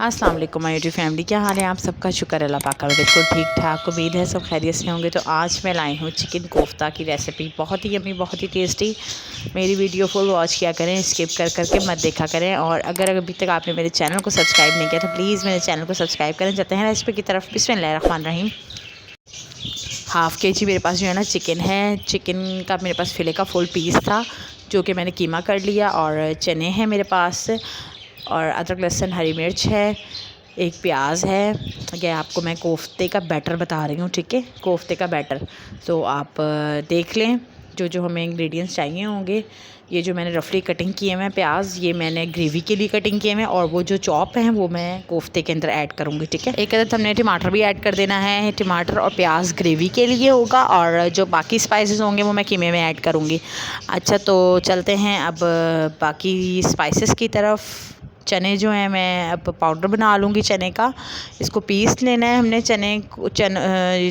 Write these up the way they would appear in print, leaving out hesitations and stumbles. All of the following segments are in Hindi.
अस्सलाम वालेकुम माय यूट्यूब फैमिली, क्या हाल है आप सबका। शुक्र अल्लाह पाक का, बिल्कुल ठीक ठाक। उम्मीद है सब खैरियत से होंगे। तो आज मैं लाई हूँ चिकन कोफ्ता की रेसिपी, बहुत ही यम्मी, बहुत ही टेस्टी। मेरी वीडियो फुल वॉच किया करें, स्किप कर करके मत देखा करें। और अगर अभी तक आपने मेरे चैनल को सब्सक्राइब नहीं किया तो प्लीज़ मेरे चैनल को सब्सक्राइब करें। चलते हैं रेसिपी की तरफ। बिस्मिल्लाहिर्रहमानिर्रहीम। हाफ़ के जी मेरे पास जो है ना चिकन है। चिकन का मेरे पास फिले का फुल पीस था जो कि मैंने कीमा कर लिया। और चने हैं मेरे पास, और अदरक लहसुन हरी मिर्च है, एक प्याज है। ये आपको मैं कोफ्ते का बैटर बता रही हूँ, ठीक है, कोफ्ते का बैटर। तो आप देख लें जो जो हमें इंग्रेडिएंट्स चाहिए होंगे। ये जो मैंने रफली कटिंग किए हैं प्याज, ये मैंने ग्रेवी के लिए कटिंग किए हैं। और वो जो चॉप हैं वो मैं कोफ्ते के अंदर ऐड करूँगी, ठीक है। एक अदद हमने टमाटर भी ऐड कर देना है। टमाटर और प्याज ग्रेवी के लिए होगा, और जो बाकी स्पाइसेस होंगे वो मैं कीमे में ऐड करूँगी। अच्छा, तो चलते हैं अब बाकी स्पाइसेस की तरफ। चने जो हैं मैं अब पाउडर बना लूँगी चने का। इसको पीस लेना है हमने।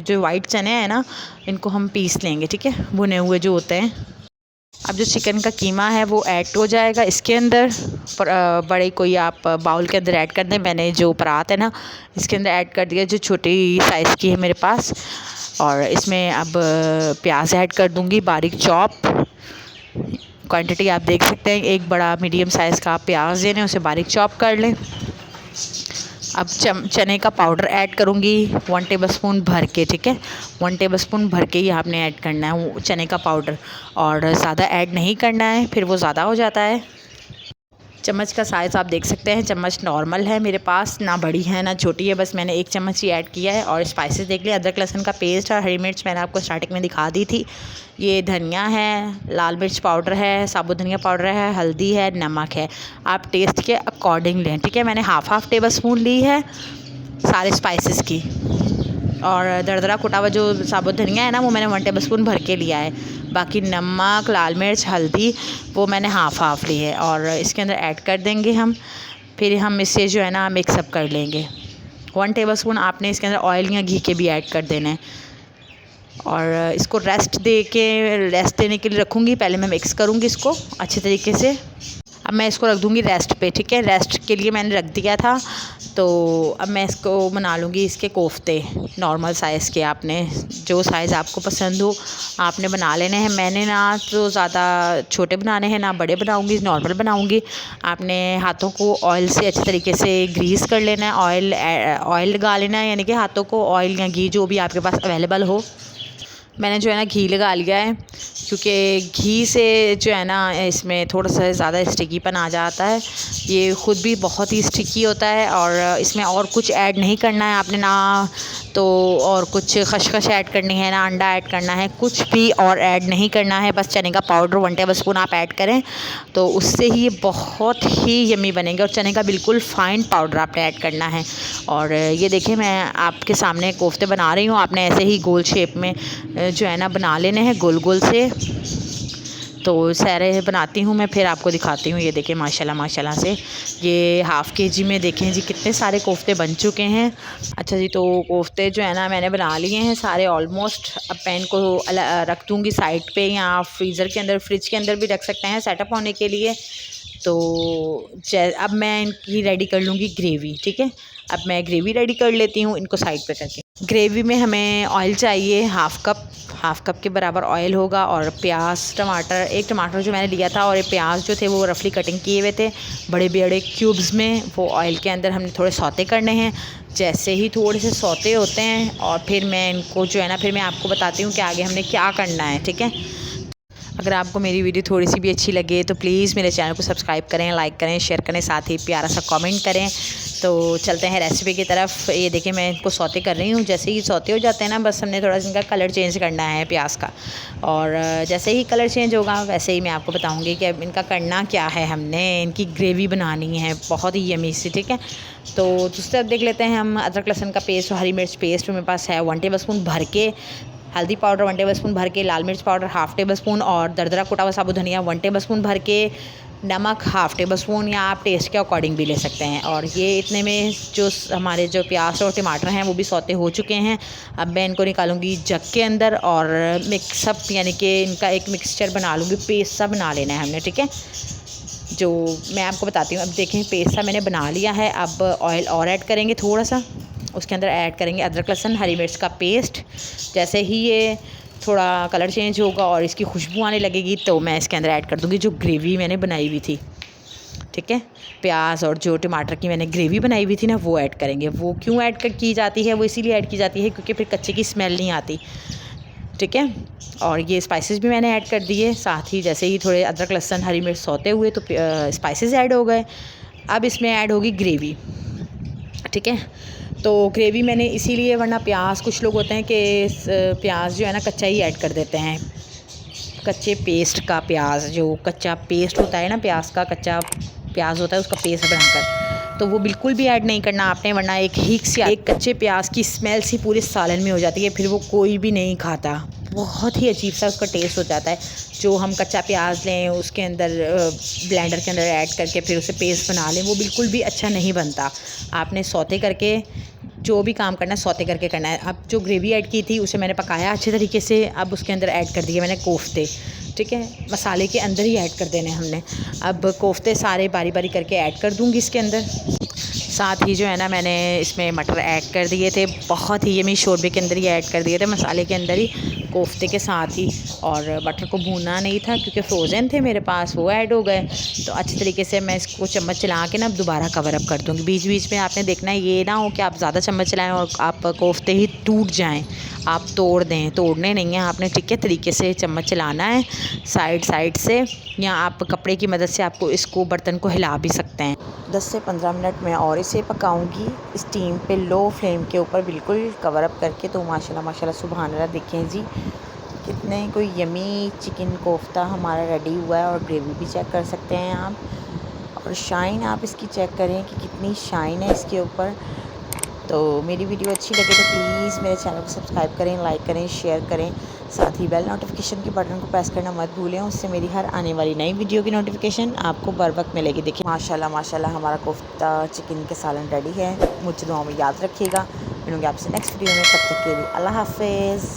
जो वाइट चने हैं ना, इनको हम पीस लेंगे, ठीक है, भुने हुए जो होते हैं। अब जो चिकन का कीमा है वो ऐड हो जाएगा इसके अंदर। बड़े कोई आप बाउल के अंदर ऐड कर दें। मैंने जो परात है ना, इसके अंदर ऐड कर दिया, जो छोटी साइज़ की है मेरे पास। और इसमें अब प्याज ऐड कर दूँगी, बारीक चॉप। क्वांटिटी आप देख सकते हैं, एक बड़ा मीडियम साइज़ का आप प्याज लें, उसे बारीक चॉप कर लें। अब चने का पाउडर ऐड करूँगी 1 टेबलस्पून भर के, ठीक है। 1 टेबलस्पून भर के ही आपने ऐड करना है वो चने का पाउडर, और ज़्यादा ऐड नहीं करना है, फिर वो ज़्यादा हो जाता है। चम्मच का साइज़ आप देख सकते हैं, चम्मच नॉर्मल है मेरे पास, ना बड़ी है ना छोटी है, बस मैंने 1 चम्मच ही ऐड किया है। और स्पाइसेस देख लिया, अदरक लहसुन का पेस्ट और हरी मिर्च मैंने आपको स्टार्टिंग में दिखा दी थी। ये धनिया है, लाल मिर्च पाउडर है, साबुत धनिया पाउडर है, हल्दी है, नमक है। आप टेस्ट के अकॉर्डिंग लें, ठीक है। मैंने हाफ़ टेबल स्पून ली है सारे स्पाइसेस की। और दरदरा कुटा हुआ जो साबुत धनिया है ना, वो मैंने 1 टेबलस्पून भर के लिया है। बाकी नमक, लाल मिर्च, हल्दी वो मैंने हाफ़ ली है, और इसके अंदर ऐड कर देंगे हम। फिर हम इसे जो है ना मिक्सअप कर लेंगे। 1 टेबलस्पून आपने इसके अंदर ऑयल या घी के भी ऐड कर देना है। और इसको रेस्ट देने के लिए रखूँगी। पहले मैं मिक्स करूँगी इसको अच्छे तरीके से। अब मैं इसको रख दूँगी रेस्ट पे, ठीक है। रेस्ट के लिए मैंने रख दिया था। तो अब मैं इसको बना लूँगी, इसके कोफ्ते नॉर्मल साइज़ के। आपने जो साइज़ आपको पसंद हो आपने बना लेने हैं। मैंने ना तो ज़्यादा छोटे बनाने हैं ना बड़े बनाऊँगी, नॉर्मल बनाऊँगी। आपने हाथों को ऑयल से अच्छे तरीके से ग्रीस कर लेना है, ऑयल लगा लेना है, यानी कि हाथों को ऑयल या घी जो भी आपके पास अवेलेबल हो। मैंने जो है ना घी लगा लिया है, क्योंकि घी से जो है ना इसमें थोड़ा सा ज़्यादा स्टिकीपन आ जाता है। ये ख़ुद भी बहुत ही स्टिकी होता है, और इसमें और कुछ ऐड नहीं करना है आपने ना। तो और कुछ खसखस ऐड करनी है ना अंडा ऐड करना है, कुछ भी और ऐड नहीं करना है। बस चने का पाउडर 1 टेबलस्पून आप ऐड करें तो उससे ही ये बहुत ही यम्मी बनेंगे। और चने का बिल्कुल फ़ाइन पाउडर आपने ऐड करना है। और ये देखिए मैं आपके सामने कोफ्ते बना रही हूँ। आपने ऐसे ही गोल शेप में जो है ना बना लेने हैं, गोल गोल से। तो सारे बनाती हूँ मैं, फिर आपको दिखाती हूँ। ये देखें माशाल्लाह माशाल्लाह से ये हाफ़ के जी में देखें जी कितने सारे कोफ्ते बन चुके हैं। अच्छा जी, तो कोफ्ते जो है ना मैंने बना लिए हैं सारे ऑलमोस्ट। अब मैं इनको रख दूँगी साइड पे, या फ्रीज़र के अंदर, फ्रिज के अंदर भी रख सकते हैं सेटअप होने के लिए। तो अब मैं इनकी रेडी कर लूँगी ग्रेवी, ठीक है। अब मैं ग्रेवी रेडी कर लेती हूँ इनको साइड पे करके। ग्रेवी में हमें ऑयल चाहिए हाफ़ कप के बराबर ऑयल होगा। और प्याज, टमाटर, एक टमाटर जो मैंने लिया था, और ये प्याज जो थे वो रफली कटिंग किए हुए थे बड़े बड़े क्यूब्स में, वो ऑयल के अंदर हमने थोड़े सौते करने हैं। जैसे ही थोड़े से सौते होते हैं, और फिर मैं इनको जो है ना, फिर मैं आपको बताती हूँ कि आगे हमने क्या करना है, ठीक है। अगर आपको मेरी वीडियो थोड़ी सी भी अच्छी लगे तो प्लीज़ मेरे चैनल को सब्सक्राइब करें, लाइक करें, शेयर करें, साथ ही प्यारा सा कमेंट करें। तो चलते हैं रेसिपी की तरफ। ये देखिए मैं इनको सौते कर रही हूँ। जैसे ही सौते हो जाते हैं ना, बस हमने थोड़ा सा इनका कलर चेंज करना है प्याज का। और जैसे ही कलर चेंज होगा वैसे ही मैं आपको बताऊँगी कि अब इनका करना क्या है। हमने इनकी ग्रेवी बनानी है बहुत ही यम्मी सी, ठीक है। तो दूसरी तरफ देख लेते हैं हम। अदरक लहसुन का पेस्ट और हरी मिर्च पेस्ट मेरे पास है 1 टेबलस्पून भर के। हल्दी पाउडर 1 टेबलस्पून भर के, लाल मिर्च पाउडर हाफ़ टेबलस्पून, और दरदरा कुटा हुआ साबुत धनिया 1 टेबलस्पून भर के, नमक हाफ़ टेबलस्पून, या आप टेस्ट के अकॉर्डिंग भी ले सकते हैं। और ये इतने में जो हमारे जो प्याज और टमाटर हैं वो भी सौते हो चुके हैं। अब मैं इनको निकालूंगी जग के अंदर, और मिक्सअप यानी कि इनका एक मिक्सचर बना लूँगी, पेस्ट सा बना लेना है हमने, ठीक है। जो मैं आपको बताती हूँ। अब देखें पेस्ट मैंने बना लिया है। अब ऑयल और ऐड करेंगे थोड़ा सा, उसके अंदर ऐड करेंगे अदरक लहसुन हरी मिर्च का पेस्ट। जैसे ही ये थोड़ा कलर चेंज होगा और इसकी खुशबू आने लगेगी तो मैं इसके अंदर ऐड कर दूँगी जो ग्रेवी मैंने बनाई हुई थी। ठीक है, प्याज और जो टमाटर की मैंने ग्रेवी बनाई हुई थी ना, वो ऐड करेंगे। वो क्यों ऐड की जाती है, वो इसीलिए ऐड की जाती है क्योंकि फिर कच्चे की स्मेल नहीं आती। ठीक है, और ये स्पाइसेस भी मैंने ऐड कर दिए। साथ ही जैसे ही थोड़े अदरक लहसुन हरी मिर्च सौते हुए तो स्पाइसेस ऐड हो गए। अब इसमें ऐड होगी ग्रेवी। ठीक है, तो ग्रेवी मैंने इसीलिए, वरना प्याज कुछ लोग होते हैं कि प्याज जो है ना कच्चा ही ऐड कर देते हैं। कच्चे पेस्ट का प्याज, जो कच्चा पेस्ट होता है ना प्याज का, कच्चा प्याज होता है उसका पेस्ट बनाकर, तो वो बिल्कुल भी ऐड नहीं करना आपने, वरना एक कच्चे प्याज की स्मेल सी पूरे सालन में हो जाती है, फिर वो कोई भी नहीं खाता। बहुत ही अजीब सा उसका टेस्ट हो जाता है। जो हम कच्चा प्याज लें उसके अंदर ब्लेंडर के अंदर ऐड करके फिर उसे पेस्ट बना लें, वो बिल्कुल भी अच्छा नहीं बनता। आपने सौते करके जो भी काम करना है सौते करके करना है। अब जो ग्रेवी ऐड की थी उसे मैंने पकाया अच्छे तरीके से। अब उसके अंदर ऐड कर दिए मैंने कोफ्ते। ठीक है, मसाले के अंदर ही ऐड कर देने हमने। अब कोफ्ते सारे बारी बारी करके ऐड कर दूँगी इसके अंदर। साथ ही जो है ना मैंने इसमें मटर ऐड कर दिए थे, बहुत ही यमी शोरबे के अंदर ही ऐड कर दिए थे, मसाले के अंदर ही, कोफ्ते के साथ ही। और मटर को भूनना नहीं था क्योंकि फ्रोज़न थे मेरे पास, वो ऐड हो गए। तो अच्छे तरीके से मैं इसको चम्मच चला के ना दोबारा कवर अप कर दूँगी। बीच बीच में आपने देखना है, ये ना हो कि आप ज़्यादा चम्मच चलाएँ और आप कोफ्ते ही टूट जाएँ, आप तोड़ दें। तोड़ने नहीं है आपने, ठीक है, तरीके से चम्मच चलाना है साइड साइड से, या आप कपड़े की मदद से आपको इसको बर्तन को हिला भी सकते हैं। 10 से 15 मिनट में और इसे पकाऊंगी स्टीम पे, लो फ्लेम के ऊपर बिल्कुल कवर अप करके। तो माशाल्लाह माशाल्लाह सुभान अल्लाह, देखें जी कितने कोई यमी चिकन कोफ्ता हमारा रेडी हुआ है। और ग्रेवी भी चेक कर सकते हैं आप, और शाइन आप इसकी चेक करें कि कितनी शाइन है इसके ऊपर। तो मेरी वीडियो अच्छी लगे तो प्लीज़ मेरे चैनल को सब्सक्राइब करें, लाइक करें, शेयर करें। साथ ही बेल नोटिफिकेशन के बटन को प्रेस करना मत भूलें, उससे मेरी हर आने वाली नई वीडियो की नोटिफिकेशन आपको बर वक्त मिलेगी। देखिए माशाल्लाह माशाल्लाह हमारा कोफ्ता चिकन के सालन रेडी है। मुझे दुआओं में याद रखिएगा। मिलूँगी आपसे नेक्स्ट वीडियो में, तब तक के लिए अल्लाह हाफिज़।